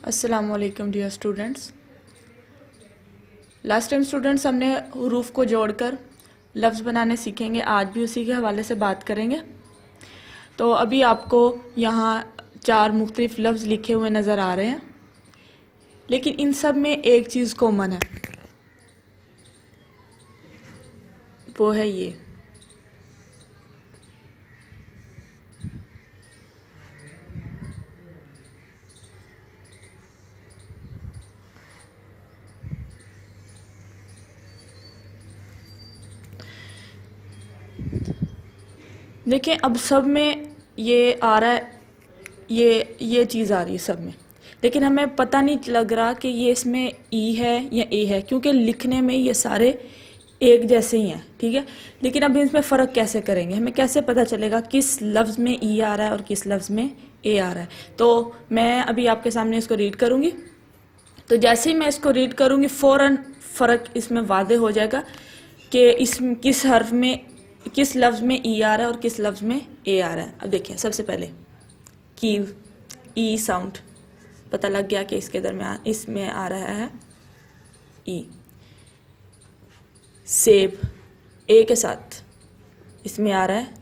अस्सलामुअलैकुम dear students. Last time students हमने हुरूफ को जोड़कर लफ्ज़ बनाने सीखेंगे, आज भी उसी के हवाले से बात करेंगे। तो अभी आपको यहाँ 4 मुख्तलिफ लफ्ज़ लिखे हुए नज़र आ रहे हैं, लेकिन इन सब में एक चीज़ कॉमन है, वो है ये। देखिए अब सब में ये आ रहा है, ये चीज़ आ रही है सब में, लेकिन हमें पता नहीं लग रहा कि ये इसमें ई है या ए है, क्योंकि लिखने में ये सारे एक जैसे ही हैं, ठीक है। लेकिन अब इसमें फ़र्क कैसे करेंगे, हमें कैसे पता चलेगा किस लफ्ज़ में ई आ रहा है और किस लफ्ज़ में ए आ रहा है। तो मैं अभी आपके सामने इसको रीड करूँगी, तो जैसे ही मैं इसको रीड करूँगी फ़ौरन फ़र्क इसमें वादे हो जाएगा कि इस किस हर्फ में, किस लफ्ज़ में ई आ रहा है और किस लफ्ज़ में ए आ रहा है। अब देखिए सबसे पहले कीव, ई साउंड पता लग गया कि इसके दरमियान इसमें आ रहा है ई। सेब, ए के साथ इसमें आ रहा है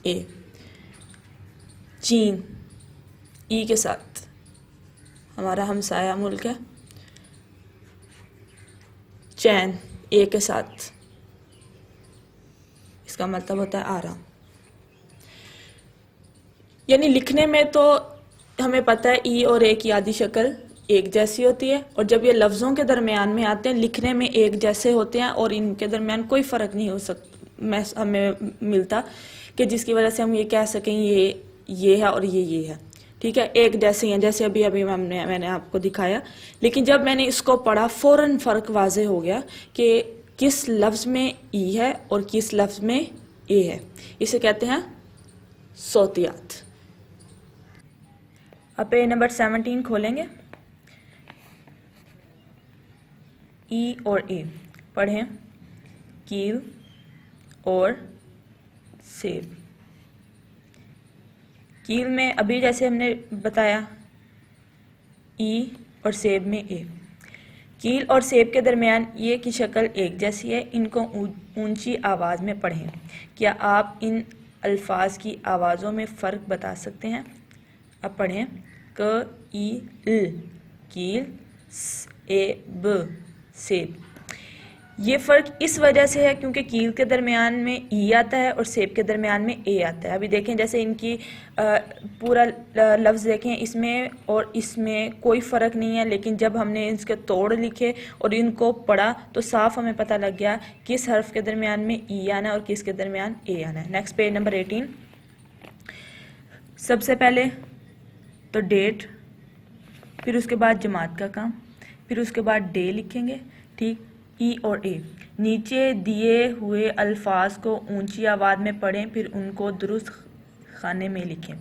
ए। चीन, ई के साथ हमारा हमसाया मुल्क है। चैन, ए के साथ इसका मतलब होता है आराम। यानी लिखने में तो हमें पता है ई और ए की आधी शक्ल एक जैसी होती है, और जब ये लफ्ज़ों के दरमियान में आते हैं लिखने में एक जैसे होते हैं, और इनके दरमियान कोई फ़र्क नहीं हो सकता हमें मिलता कि जिसकी वजह से हम ये कह सकें ये है और ये है, ठीक है, एक जैसे हैं, जैसे अभी अभी मैंने आपको दिखाया। लेकिन जब मैंने इसको पढ़ा फ़ौरन फ़र्क वाज़े हो गया कि किस लफ्ज़ में ई है और किस लफ्ज़ में ए है। इसे कहते हैं सौतियात। अब पेज नंबर 17 खोलेंगे। ई और ए पढ़ें, कील और सेब। कील में अभी जैसे हमने बताया ई और सेब में ए। कील और सेब के दरमियान ये की शक्ल एक जैसी है, इनको ऊंची आवाज़ में पढ़ें। क्या आप इन अल्फाज की आवाज़ों में फ़र्क बता सकते हैं? अब पढ़ें, क ई ल कील, ए ब सेब। ये फ़र्क इस वजह से है क्योंकि कील के दरमियान में ई आता है और सेब के दरमियान में ए आता है। अभी देखें जैसे इनकी पूरा लफ्ज़ देखें, इसमें और इसमें कोई फ़र्क नहीं है, लेकिन जब हमने इसके तोड़ लिखे और इनको पढ़ा तो साफ हमें पता लग गया किस हर्फ के दरमियान में ई आना है और किस के दरमियान ए आना है। Next page number 18। सबसे पहले तो डेट, फिर उसके बाद जमात का काम, फिर उसके बाद डे लिखेंगे, ठीक। ई और ए, नीचे दिए हुए अल्फाज को ऊंची आवाज़ में पढ़ें, फिर उनको दुरुस्त खाने में लिखें।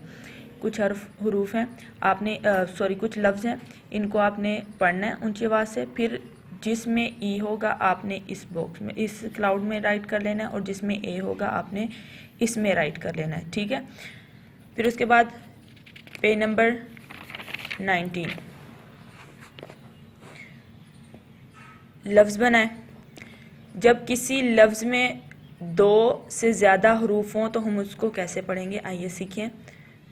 कुछ हरूफ हैं आपने कुछ लफ्ज़ हैं, इनको आपने पढ़ना है ऊंची आवाज़ से। फिर जिसमें ई होगा आपने इस बॉक्स में, इस क्लाउड में राइट कर लेना है, और जिसमें ए होगा आपने इसमें राइट कर लेना है, ठीक है। फिर उसके बाद पेज नंबर 19, लफ्ज़ बनाएं। जब किसी लफ्ज़ में 2 से ज़्यादा हरूफ हों तो हम उसको कैसे पढ़ेंगे, आइए सीखें।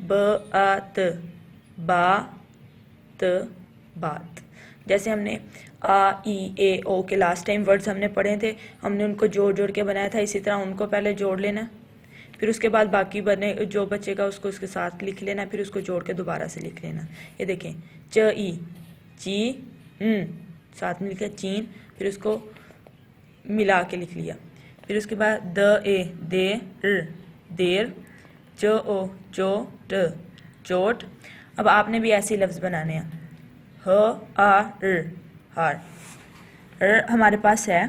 ब आ त, बा त बात। जैसे हमने आ ई ए ओ के लास्ट टाइम वर्ड्स हमने पढ़े थे, हमने उनको जोड़ जोड़ के बनाया था, इसी तरह उनको पहले जोड़ लेना, फिर उसके बाद बाकी बने जो बचेगा उसको उसके साथ लिख लेना, फिर उसको जोड़ के दोबारा से लिख लेना। ये देखें, च ई ची साथ में लिखा चीन, फिर उसको मिला के लिख लिया। फिर उसके बाद द ए दे र देर, च ओ चो ट चोट। अब आपने भी ऐसे लफ्ज़ बनाने हैं। ह आ र हार, र हमारे पास है,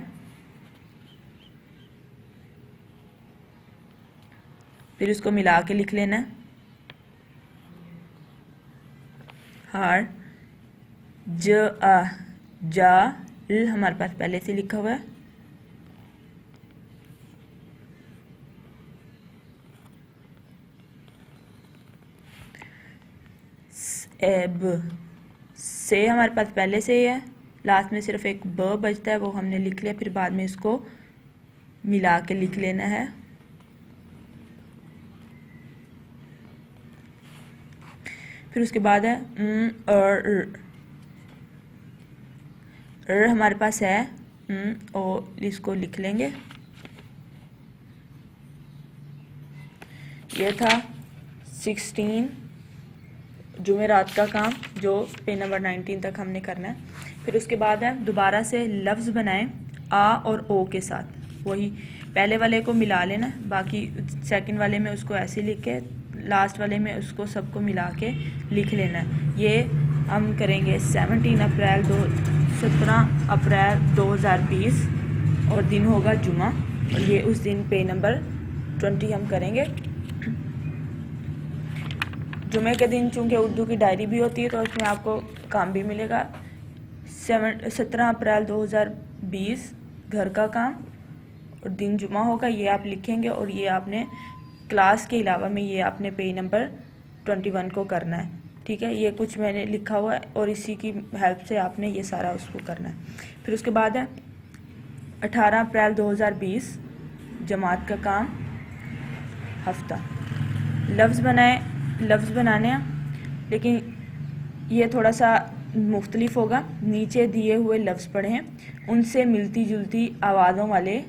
फिर उसको मिला के लिख लेना है, हार। ज आ जा ल हमारे पास पहले से लिखा हुआ है, एब से हमारे पास पहले से ही है, लास्ट में सिर्फ एक ब बचता है, वो हमने लिख लिया, फिर बाद में इसको मिला के लिख लेना है। फिर उसके बाद है हमारे पास है और इसको लिख लेंगे। ये था 16 जुमेरात का काम जो पेज नंबर 19 तक हमने करना है। फिर उसके बाद है दोबारा से लफ्ज़ बनाएं आ और ओ के साथ, वही पहले वाले को मिला लेना, बाकी सेकंड वाले में उसको ऐसे लिख के लास्ट वाले में उसको सबको मिला के लिख लेना है। ये हम करेंगे 17 अप्रैल 2020 और दिन होगा जुमा, और ये उस दिन पेज नंबर 20 हम करेंगे। जुमे के दिन चूँकि उर्दू की डायरी भी होती है तो उसमें आपको काम भी मिलेगा। 17 अप्रैल 2020 घर का काम और दिन जुमा होगा, ये आप लिखेंगे और ये आपने क्लास के अलावा में ये आपने पेज नंबर 21 को करना है। ठीक है, ये कुछ मैंने लिखा हुआ है और इसी की हेल्प से आपने ये सारा उसको करना है। फिर उसके बाद है 18 अप्रैल 2020 जमात का काम हफ्ता। लफ्ज़ बनाने हैं, लेकिन ये थोड़ा सा मुख्तलिफ होगा। नीचे दिए हुए लफ्ज़ पढ़ें, उनसे मिलती जुलती आवाज़ों वाले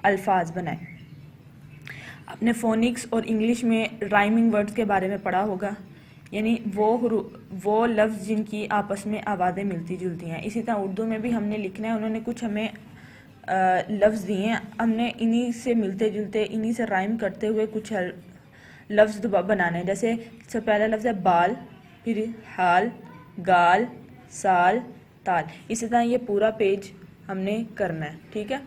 अल्फाज बनाएं। आपने फोनिक्स और इंग्लिश में राइमिंग वर्ड्स के बारे में पढ़ा होगा, यानी वो लफ्ज़ जिनकी आपस में आवाज़ें मिलती जुलती हैं। इसी तरह उर्दू में भी हमने लिखना है, उन्होंने कुछ हमें लफ्ज़ दिए हैं, हमने इन्हीं से मिलते जुलते, इन्हीं से राइम करते हुए कुछ लफ्ज़ बनाने हैं। जैसे सबसे पहला लफ्ज़ है बाल, फिर हाल, गाल, साल, ताल। इसी तरह ये पूरा पेज हमने करना है। ठीक है,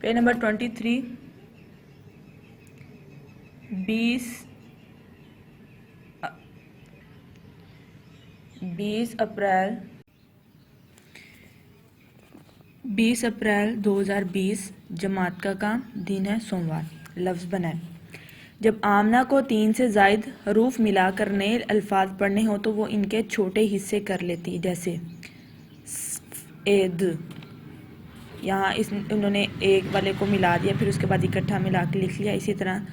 पेज नंबर 23 20 अप्रैल 2020 जमात का काम दिन है सोमवार। लफ्ज़ बनाएं। जब आमना को 3 से ज़ायद हरूफ मिलाकर नए अल्फाज पढ़ने हो तो वो इनके छोटे हिस्से कर लेती, जैसे एद। यहाँ उन्होंने एक वाले को मिला दिया, फिर उसके बाद इकट्ठा मिला के लिख लिया। इसी तरह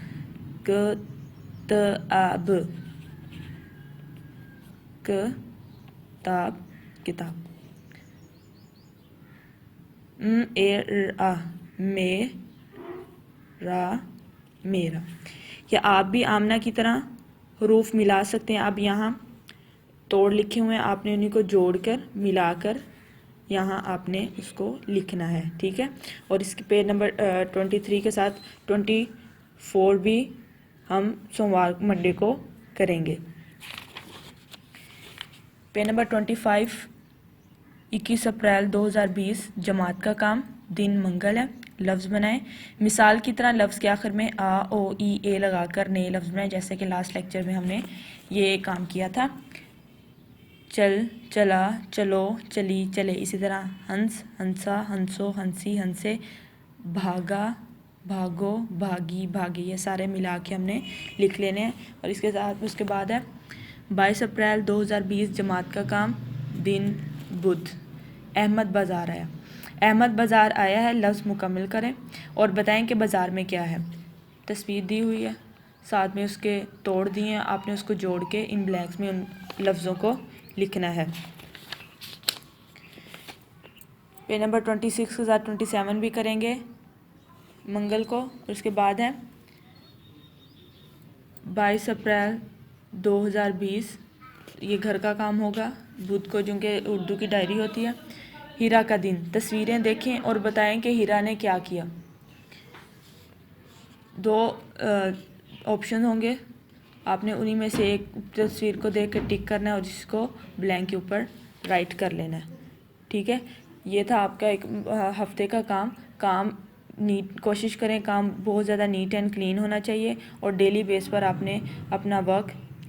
किताब, मेरा। क्या आप भी आमना की तरह हरूफ मिला सकते हैं। अब यहाँ तोड़ लिखे हुए हैं, आपने उन्हीं को जोड़कर मिलाकर यहाँ आपने उसको लिखना है। ठीक है, और इसके पेज नंबर 23 के साथ 24 भी हम सोमवार मंडे को करेंगे। पेज नंबर 25 21 अप्रैल 2020 जमात का काम दिन मंगल है। लफ्ज़ बनाएं। मिसाल की तरह लफ्ज़ के आखिर में आ, ओ, ई, ए लगाकर नए लफ्ज़ बनाएं, जैसे कि लास्ट लेक्चर में हमने ये काम किया था। चल, चला, चलो, चली, चले। इसी तरह हंस, हंसा, हंसो, हंसी, हंसे, भागा, भागो, भागी, भागी। ये सारे मिला के हमने लिख लेने हैं। और इसके साथ उसके बाद है 22 अप्रैल 2020 जमात का काम दिन बुध। अहमद बाज़ार आया। अहमद बाज़ार आया है, लफ्ज़ मुकम्मल करें और बताएं कि बाज़ार में क्या है। तस्वीर दी हुई है, साथ में उसके तोड़ दिए हैं, आपने उसको जोड़ के इन ब्लैंक्स में उन लफ्ज़ों को लिखना है। पेज नंबर 26 के साथ 27 भी करेंगे मंगल को। और उसके बाद है 22 अप्रैल 2020 ये घर का काम होगा बुध को, जो कि उर्दू की डायरी होती है। हीरा का दिन। तस्वीरें देखें और बताएं कि हीरा ने क्या किया। 2 ऑप्शन होंगे, आपने उन्हीं में से एक तस्वीर को देख कर टिक करना है और जिसको ब्लैंक के ऊपर राइट कर लेना है। ठीक है, ये था आपका एक हफ्ते का काम नीट कोशिश करें काम बहुत ज़्यादा नीट एंड क्लीन होना चाहिए और डेली बेस पर आपने अपना वर्क